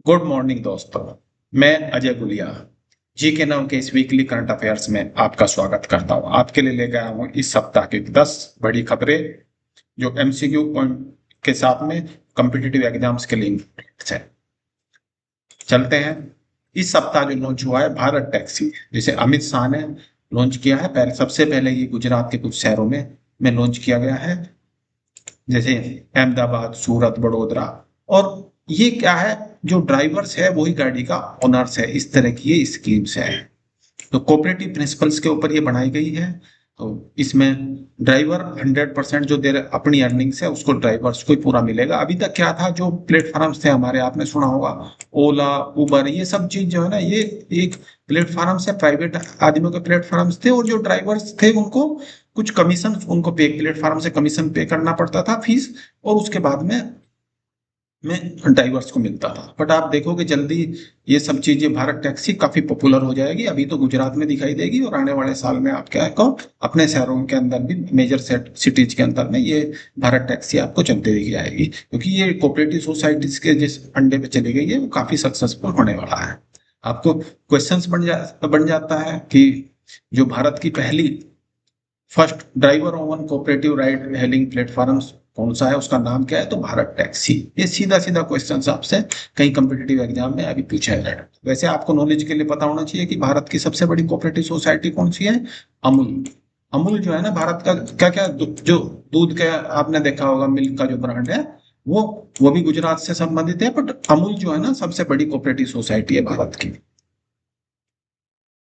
Good morning दोस्तों। मैं अजय गुलिया जी के नाम के इस वीकली करंट अफेयर्स में आपका स्वागत करता हूं। आपके लिए लेकर आया हूं इस सप्ताह की 10 बड़ी खबरें जो एमसीक्यू पॉइंट के साथ में कॉम्पिटिटिव एग्जाम्स के लिए important है। चलते हैं। इस सप्ताह जो लॉन्च हुआ है भारत टैक्सी, जिसे अमित शाह ने लॉन्च किया है। पहले सबसे पहले ये गुजरात के कुछ शहरों में लॉन्च किया गया है, जैसे अहमदाबाद, सूरत, बड़ोदरा। और ये क्या है, जो ड्राइवर्स है वही गाड़ी का ओनर्स है। इस तरह की ये स्कीम्स है। तो कोऑपरेटिव प्रिंसिपल्स के ऊपर ये बनाई गई है। तो इसमें ड्राइवर 100% जो दे रहे अपनी अर्निंग्स है उसको ड्राइवर्स को ही पूरा मिलेगा। अभी तक क्या था, जो प्लेटफॉर्म्स थे हमारे, आपने सुना होगा ओला, उबर, ये सब चीज जो है ना, ये एक प्लेटफॉर्म से प्राइवेट आदमियों के प्लेटफॉर्म्स थे, और जो ड्राइवर्स थे उनको कुछ कमीशन, उनको पे प्लेटफॉर्म से कमीशन पे करना पड़ता था, फीस, और उसके बाद में ड्राइवर्स को मिलता था। बट आप देखोगे जल्दी ये सब चीजें, भारत टैक्सी काफी पॉपुलर हो जाएगी। अभी तो गुजरात में दिखाई देगी, और आने वाले साल में आप क्या कहो, अपने शहरों के अंदर भी, मेजर सिटीज के अंदर में ये भारत टैक्सी आपको चलते दिख जाएगी, क्योंकि ये कोऑपरेटिव सोसाइटीज के जिस अंडे पे चली गई है वो काफी सक्सेसफुल होने वाला है। आपको क्वेश्चंस बन जाता है कि जो भारत की पहली first driver oven cooperative ride hailing platform कौन सा है, उसका नाम क्या है, तो भारत टैक्सी। ये सीधा सीधा क्वेश्चन आपसे कई कम्पिटिटिव एग्जाम में अभी पूछा है। वैसे आपको नॉलेज के लिए पता होना चाहिए कि भारत की सबसे बड़ी कोऑपरेटिव सोसाइटी कौन सी है, अमूल। अमूल जो है ना, भारत का क्या क्या जो दूध का आपने देखा होगा, मिल्क का जो ब्रांड है, वो वो भी गुजरात से संबंधित है। बट अमूल जो है ना, सबसे बड़ी कोऑपरेटिव सोसाइटी है भारत की।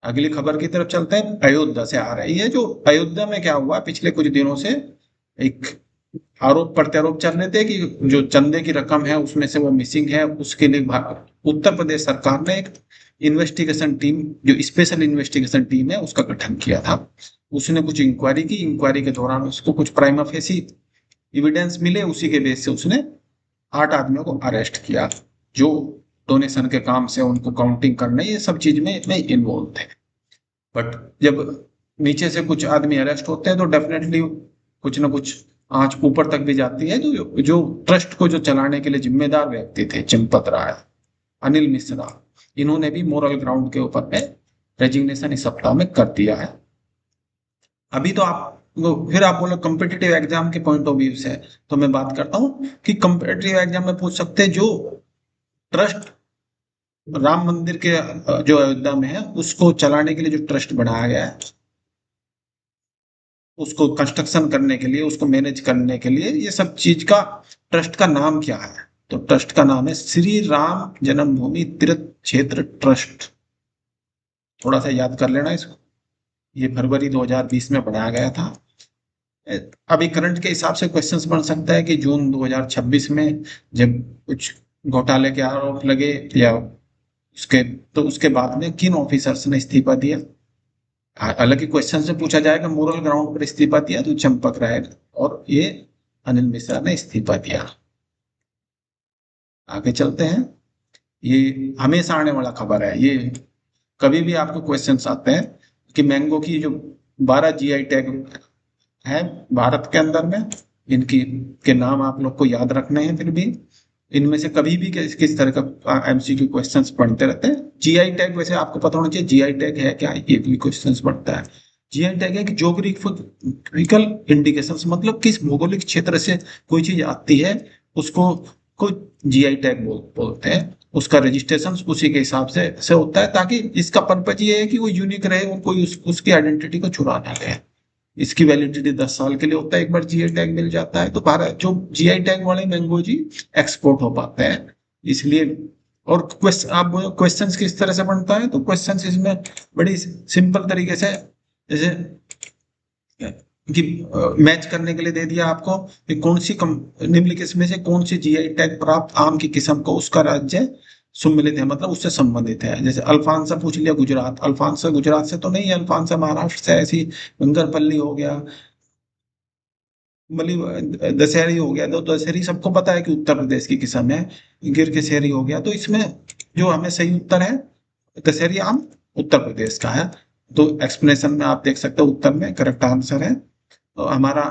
अगली खबर की तरफ चलते हैं। अयोध्या से आ रही है, जो अयोध्या में क्या हुआ पिछले कुछ दिनों से, एक आरोप प्रत्यारोप चल रहे थे कि जो चंदे की रकम है उसमें से वो मिसिंग है। उसके लिए उत्तर प्रदेश सरकार ने एक इन्वेस्टिगेशन टीम, जो स्पेशल इन्वेस्टिगेशन टीम है, उसका गठन किया था। उसने कुछ इंक्वायरी की। इंक्वायरी के दौरान उसको कुछ प्राइमा फेसी एविडेंस मिले, उसी के बेस से उसने 8 आदमियों को अरेस्ट किया, जो डोनेशन के काम से उनको काउंटिंग करने, ये सब चीज में इन्वॉल्व थे। बट जब नीचे से कुछ आदमी अरेस्ट होते हैं तो डेफिनेटली कुछ ना कुछ आंच ऊपर तक भी जाती है। जो ट्रस्ट को जो चलाने के लिए जिम्मेदार व्यक्ति थे, चंपत राय, अनिल मिश्रा, इन्होंने भी मोरल ग्राउंड के ऊपर में रेजिग्नेशन इस सप्ताह में कर दिया है। अभी तो आप फिर आप बोलो कम्पिटिटिव एग्जाम के पॉइंट ऑफ व्यू से, तो मैं बात करता हूँ कि कम्पिटिटिव एग्जाम में पूछ सकते हैं, जो ट्रस्ट राम मंदिर के जो अयोध्या में है उसको चलाने के लिए जो ट्रस्ट बनाया गया है, उसको कंस्ट्रक्शन करने के लिए, उसको मैनेज करने के लिए, ये सब चीज का ट्रस्ट का नाम क्या है, तो ट्रस्ट का नाम है श्री राम जन्मभूमि तीर्थ क्षेत्र ट्रस्ट। थोड़ा सा याद कर लेना इसको। ये फरवरी 2020 में बनाया गया था। अभी करंट के हिसाब से क्वेश्चंस बन सकता है कि जून 2026 में जब कुछ घोटाले के आरोप लगे, या उसके, तो उसके बाद में किन ऑफिसर्स ने इस्तीफा दिया। हालांकि क्वेश्चन से पूछा जाएगा मोरल ग्राउंड पर इस्तीफा दिया तो चंपक राय और ये अनिल मिश्रा ने इस्तीफा दिया। आगे चलते हैं। ये हमेशा आने वाला खबर है, ये कभी भी आपको क्वेश्चंस आते हैं कि मैंगो की जो 12 जीआई टैग है भारत के अंदर में, इनकी के नाम आप लोग को याद रखने हैं। फिर भी इनमें से कभी भी किस तरह का एमसीक्यू क्वेश्चंस पढ़ते रहते हैं। जीआई टैग वैसे आपको पता होना चाहिए, जीआई टैग है क्या, ये भी क्वेश्चंस पढ़ता है। जीआई टैग है कि जोग्राफिकल इंडिकेशंस, मतलब किस भौगोलिक क्षेत्र से कोई चीज आती है उसको को जीआई टैग बोलते हैं। उसका रजिस्ट्रेशन उसी के हिसाब से होता है, ताकि इसका पर्पज ये है कि वो यूनिक रहे और कोई उसकी आइडेंटिटी को चुरा ना ले। इसकी वैलिडिटी 10 साल के लिए होता है। एक बार जीआई टैग मिल जाता है तो भारत जो जीआई टैग वाले मैंगो जी एक्सपोर्ट हो पाते हैं, इसलिए। और क्वेश्चन आप क्वेश्चंस किस तरह से बनता है, तो क्वेश्चंस इसमें बड़ी सिंपल तरीके से, जैसे कि मैच करने के लिए दे दिया आपको कि कौन सी निम्नलिखित में से कौन सी जीआई टैग प्राप्त आम की किस्म को उसका राज्य सम्मिलित है, मतलब उससे संबंधित है। जैसे अल्फांसा पूछ लिया गुजरात, अल्फांसा गुजरात से तो नहीं है, अल्फांसा महाराष्ट्र से, ऐसी बंगरपल्ली हो गया, मतलब दशहरी हो गया। तो दशहरी सबको पता है कि उत्तर प्रदेश की किस्म है। गिर के शहरी हो गया, तो इसमें जो हमें सही उत्तर है, दशहरी आम उत्तर प्रदेश का है। तो एक्सप्लेनेशन में आप देख सकते हो उत्तर में करेक्ट आंसर है तो हमारा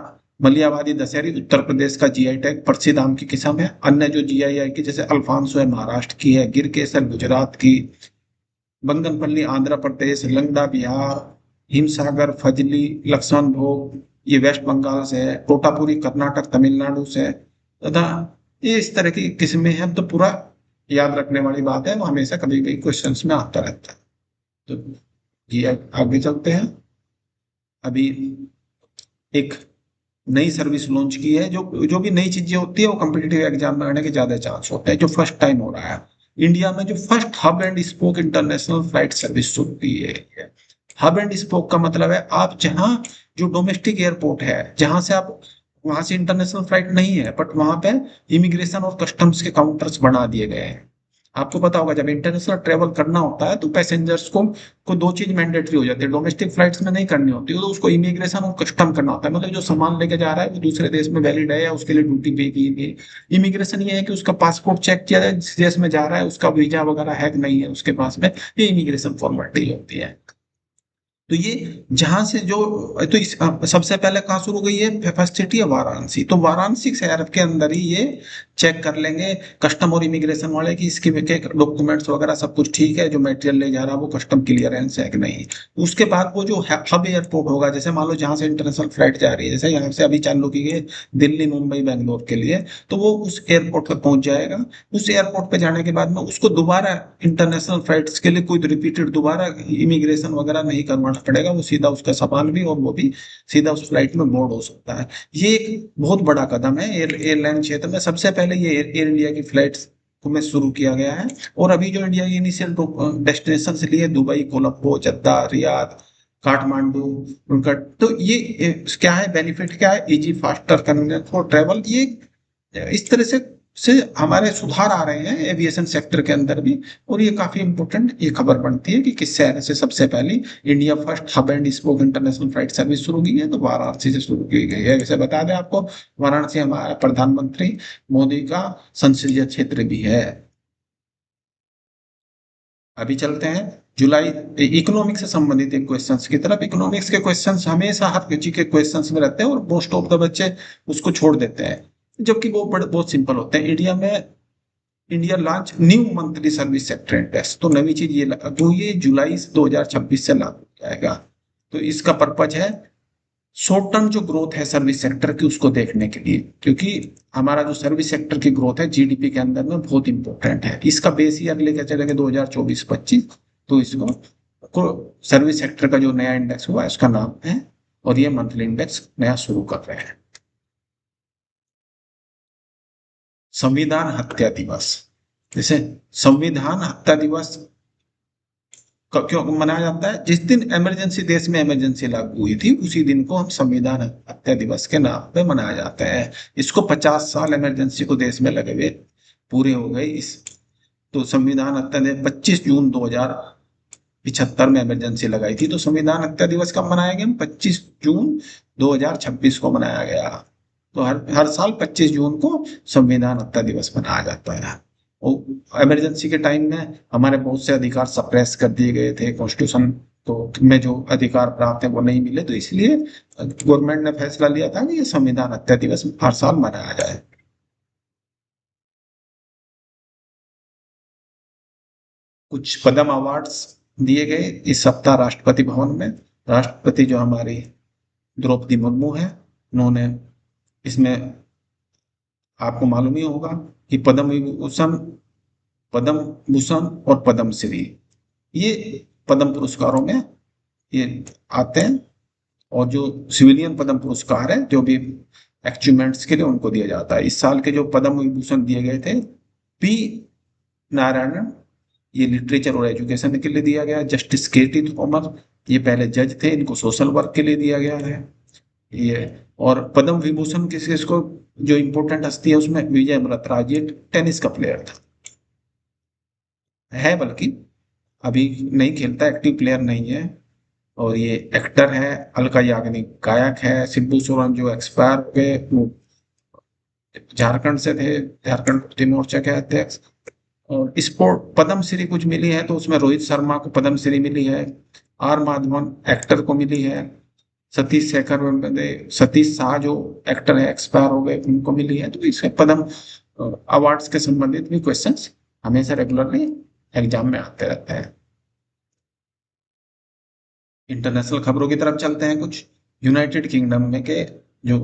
मलियावादी दशहरी उत्तर प्रदेश का जीआई टैग, प्रसिद्ध आम की किस्म है। अन्य जो जीआई की जैसे अल्फांसो है महाराष्ट्र की है, गिर केसर गुजरात की, बंगनपल्ली आंध्र प्रदेश, लंगड़ा बिहार, हिमसागर फजली लक्ष्मण भोग ये वेस्ट बंगाल से है, तोतापुरी कर्नाटक तमिलनाडु से तथा ये इस तरह की किस्में हैं। तो पूरा याद रखने वाली बात है, वो हमेशा कभी भी क्वेश्चंस में आता रहता है। तो ये आगे चलते हैं। अभी एक नई सर्विस लॉन्च की है। जो जो भी नई चीजें होती है वो कम्पिटिटिव एग्जाम में आने के ज्यादा चांस होते हैं। जो फर्स्ट टाइम हो रहा है इंडिया में, जो first hub and spoke international flight service शुरू की है। हब एंड स्पोक का मतलब है आप जहां, जो डोमेस्टिक एयरपोर्ट है जहां से आप, वहां से इंटरनेशनल फ्लाइट नहीं है, बट वहां पे इमिग्रेशन और कस्टम्स के काउंटर्स बना दिए गए हैं। आपको पता होगा जब इंटरनेशनल ट्रेवल करना होता है तो पैसेंजर्स को दो चीज मैंडेटरी हो जाती है। डोमेस्टिक फ्लाइट्स में नहीं करनी होती, तो उसको इमिग्रेशन और कस्टम करना होता है। मतलब जो सामान लेके जा रहा है वो दूसरे देश में वैलिड है या उसके लिए ड्यूटी पे की गई। इमिग्रेशन ये है कि उसका पासपोर्ट चेक किया जाए, जिस देश में जा रहा है उसका वीजा वगैरह है कि नहीं है उसके पास में, ये इमिग्रेशन फॉर्मेलिटी होती है। तो ये जहां से जो, तो सबसे पहले कहाँ शुरू हुई है, फर्स्ट सिटी है वाराणसी। तो वाराणसी शहर के अंदर ही ये चेक कर लेंगे कस्टम और इमिग्रेशन वाले की इसके डॉक्यूमेंट्स वगैरह सब कुछ ठीक है, जो मटेरियल ले जा रहा है वो कस्टम क्लियरेंस है कि नहीं। उसके बाद वो जो हब एयरपोर्ट होगा, जैसे मान लो जहां से इंटरनेशनल फ्लाइट जा रही है, जैसे यहाँ से अभी चालू की गई दिल्ली मुंबई बेंगलोर के लिए, तो वो उस एयरपोर्ट पर पहुंच जाएगा। उस एयरपोर्ट पे जाने के बाद में उसको दोबारा इंटरनेशनल फ्लाइट्स के लिए कोई रिपीटेड दोबारा इमिग्रेशन वगैरह नहीं करवाना पड़ेगा। वो सीधा उसका सामान भी और वो भी सीधा उस फ्लाइट में बोर्ड हो सकता है। ये एक बहुत बड़ा कदम है एयरलाइन क्षेत्र में। सबसे पहले ये एयर इंडिया की फ्लाइट्स को में शुरू किया गया है। और अभी जो इंडिया की इनिशियल डेस्टिनेशन से लिए दुबई, कोलंबो, जद्दा, रियाद, काठमांडू, उनका, तो ये क्या है बेनिफिट, क्या है, easy faster convenient for travel. ये इस तरह से हमारे सुधार आ रहे हैं एविएशन सेक्टर के अंदर भी। और ये काफी इंपॉर्टेंट ये खबर बनती है कि किस शहर से सबसे पहली India first hub and spoke international flight service शुरू की है, तो वाराणसी से शुरू की गई है। वैसे बता दें आपको, वाराणसी हमारा प्रधानमंत्री मोदी का संसदीय क्षेत्र भी है। अभी चलते हैं जुलाई इकोनॉमिक्स से संबंधित एक क्वेश्चंस की तरफ। इकोनॉमिक्स के क्वेश्चंस हमेशा हर जी के क्वेश्चंस में रहते हैं और मोस्ट ऑफ द बच्चे उसको छोड़ देते हैं, जबकि वो बड़े बहुत सिंपल होते हैं। India launch new monthly service sector index. तो नवी चीज ये जो ये जुलाई 2026 से लागू हो जाएगा। तो इसका पर्पज है शॉर्ट टर्म जो ग्रोथ है सर्विस सेक्टर की उसको देखने के लिए, क्योंकि हमारा जो सर्विस सेक्टर की ग्रोथ है जीडीपी के अंदर में बहुत इंपॉर्टेंट है। इसका बेस ईयर लेकर चलेंगे 2024-25। तो इसको को सर्विस सेक्टर का जो नया इंडेक्स हुआ इसका नाम है, और ये मंथली इंडेक्स नया शुरू कर रहे हैं। संविधान हत्या दिवस। जैसे संविधान हत्या दिवस क्यों मनाया जाता है, जिस दिन इमरजेंसी, देश में इमरजेंसी लागू हुई थी उसी दिन को हम संविधान हत्या दिवस के नाम पे मनाया जाता है। इसको 50 साल इमरजेंसी को देश में लगे हुए पूरे हो गए इस, तो संविधान हत्या दिवस 25 जून 2075 में इमरजेंसी लगाई थी। तो संविधान हत्या दिवस कब मनाया गया, 25 जून 2026 को मनाया गया। तो हर साल 25 जून को संविधान हत्या दिवस मनाया जाता है। इमरजेंसी के टाइम में हमारे बहुत से अधिकार सप्रेस कर दिए गए थे, कॉन्स्टिट्यूशन तो में जो अधिकार प्राप्त है वो नहीं मिले, तो इसलिए गवर्नमेंट ने फैसला लिया था कि ये संविधान हत्या दिवस हर साल मनाया जाए। कुछ पद्म अवार्ड्स दिए गए इस सप्ताह राष्ट्रपति भवन में। राष्ट्रपति जो हमारी द्रौपदी मुर्मू है, उन्होंने इसमें, आपको मालूम ही होगा कि पद्म विभूषण, पद्म भूषण और पद्म श्री, ये पद्म पुरस्कारों में ये आते हैं। और जो सिविलियन पद्म पुरस्कार है जो भी अचीवमेंट्स के लिए उनको दिया जाता है। इस साल के जो पद्म विभूषण दिए गए थे, पी नारायणन, ये लिटरेचर और एजुकेशन के लिए दिया गया। जस्टिस के टी थॉमस, ये पहले जज थे, इनको सोशल वर्क के लिए दिया गया है ये। और पद्म विभूषण किस किसको, जो इम्पोर्टेंट हस्ती है उसमें विजय अमृतराज, ये टेनिस का प्लेयर था, है बल्कि अभी नहीं खेलता, एक्टिव प्लेयर नहीं है। और ये एक्टर है। अलका याग्निक गायक है। शिबू सोरेन जो एक्सपायर हो गए, वो झारखंड से थे, झारखंड मुक्ति मोर्चा के अध्यक्ष। और स्पोर्ट पद्मश्री कुछ मिली है, तो उसमें रोहित शर्मा को पद्मश्री मिली है, आर माधवन एक्टर को मिली है, सतीश शेखर वेम्पति, सतीश शाह जो एक्टर है एक्सपायर हो गए, उनको मिली है। तो इसके पद्म अवार्ड्स के संबंधित भी क्वेश्चंस हमेशा रेगुलरली एग्जाम में आते रहते हैं। इंटरनेशनल खबरों की तरफ चलते हैं कुछ। यूनाइटेड किंगडम में के जो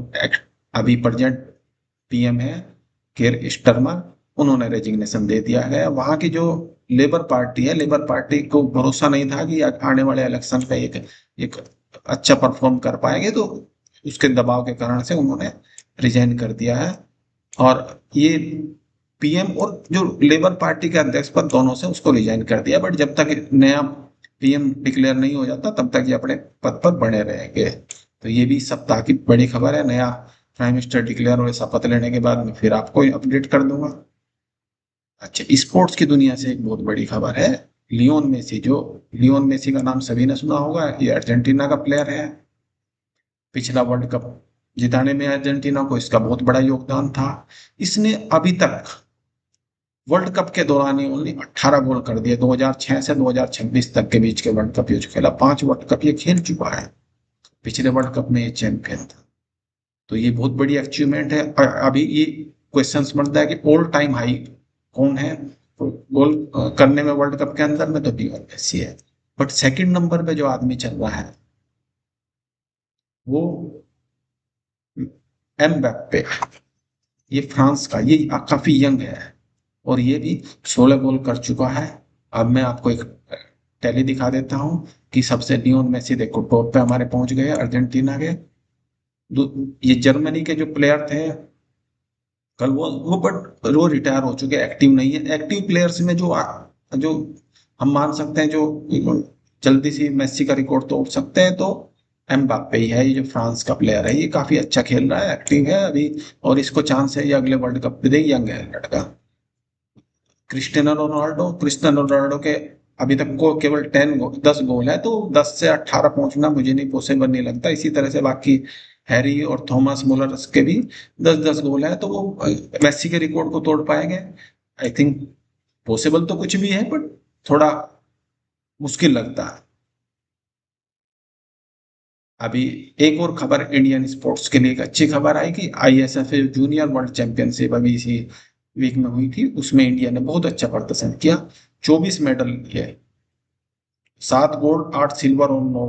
अभी प्रेजेंट पीएम है केयर स्टारमर, उन्होंने रेजिग्नेशन दे दिया है। वहां की जो लेबर पार्टी है, लेबर पार्टी को भरोसा नहीं था कि आने वाले इलेक्शन पे एक अच्छा परफॉर्म कर पाएंगे, तो उसके दबाव के कारण से उन्होंने रिजाइन कर दिया है। और ये पीएम और जो लेबर पार्टी के अध्यक्ष पद दोनों से उसको रिजाइन कर दिया, बट जब तक नया पीएम डिक्लेयर नहीं हो जाता तब तक ये अपने पद पर बने रहेंगे। तो ये भी सप्ताह की बड़ी खबर है। नया प्राइम मिनिस्टर डिक्लेयर हुए शपथ लेने के बाद में फिर आपको अपडेट कर दूंगा। अच्छा, स्पोर्ट्स की दुनिया से एक बहुत बड़ी खबर है। लियोन मेसी का नाम सभी ने सुना होगा। ये अर्जेंटीना का प्लेयर है। पिछला वर्ल्ड कप जिताने में अर्जेंटीना को इसका बहुत बड़ा योगदान था। इसने अभी तक वर्ल्ड कप के दौरान ही ओनली 18 गोल कर दिए। 2006 से 2026 तक के बीच के वर्ल्ड कप ये जो खेला, 5 वर्ल्ड कप ये खेल चुका है। पिछले वर्ल्ड कप में ये चैंपियन था। तो ये बहुत बड़ी अचीवमेंट है। अभी ये क्वेश्चन बनता है कि ऑल टाइम हाई कौन है गोल करने में वर्ल्ड कप के अंदर में, तो लियोनेल मेसी है। बट सेकंड नंबर पे जो आदमी चल रहा है वो एमबाप्पे। ये फ्रांस का, ये काफी यंग है और ये भी 16 गोल कर चुका है। अब मैं आपको एक टैली दिखा देता हूँ कि सबसे लियोनेल मेसी देखो टॉप पे हमारे पहुंच गए अर्जेंटीना के। ये जर्मनी के जो प्लेयर थे कल वो बट वो रिटायर हो चुके, एक्टिव नहीं है। एक्टिव प्लेयर्स में जो हम मान सकते हैं जो जल्दी से मेसी का रिकॉर्ड तोड़ सकते हैं, तो एम्बाप्पे ही है। ये जो फ्रांस का प्लेयर है ये काफी अच्छा खेल रहा है, एक्टिव है अभी, और इसको चांस है ये अगले वर्ल्ड कप पे दे। यंग है लड़का। क्रिस्टियानो रोनाल्डो के अभी तक को केवल 10 गोल है, तो 10 से 18 पहुंचना मुझे नहीं पॉसिबल नहीं लगता। इसी तरह से बाकी हैरी और थॉमस मुलर के भी 10 गोल है, तो वो मेसी के रिकॉर्ड को तोड़ पाएंगे। आई थिंक पॉसिबल तो कुछ भी है, बट थोड़ा मुश्किल लगता है। अभी एक और खबर इंडियन स्पोर्ट्स के लिए एक अच्छी खबर आई कि आईएसएफ जूनियर वर्ल्ड चैंपियनशिप अभी इसी वीक में हुई थी। उसमें इंडिया ने बहुत अच्छा प्रदर्शन किया, 24 मेडल लिए, 7 गोल्ड, 8 सिल्वर और 9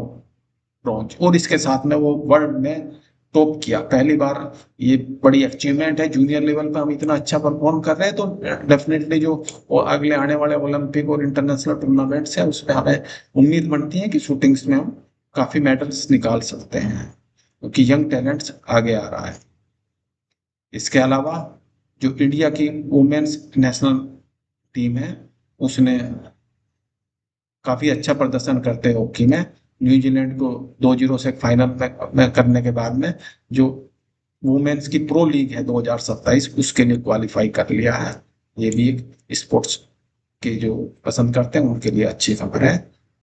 ब्रॉन्ज। और इसके साथ में वो वर्ल्ड में टॉप किया पहली बार। ये बड़ी अचीवमेंट है। जूनियर लेवल पे हम इतना अच्छा परफॉर्म कर रहे हैं, तो डेफिनेटली जो अगले आने वाले ओलंपिक और इंटरनेशनल टूर्नामेंट्स है उसमें हमें उम्मीद बनती है कि शूटिंग्स में हम काफी मेडल्स निकाल सकते हैं, क्योंकि यंग टैलेंट्स आगे आ रहा है। इसके अलावा जो इंडिया की वुमेन्स नेशनल टीम है उसने काफी अच्छा प्रदर्शन करते हॉकी में न्यूजीलैंड को 2-0 से फाइनल में करने के बाद में जो वुमेन्स की प्रो लीग है 2027 उसके लिए क्वालिफाई कर लिया है। ये भी एक स्पोर्ट्स के जो पसंद करते हैं उनके लिए अच्छी खबर है।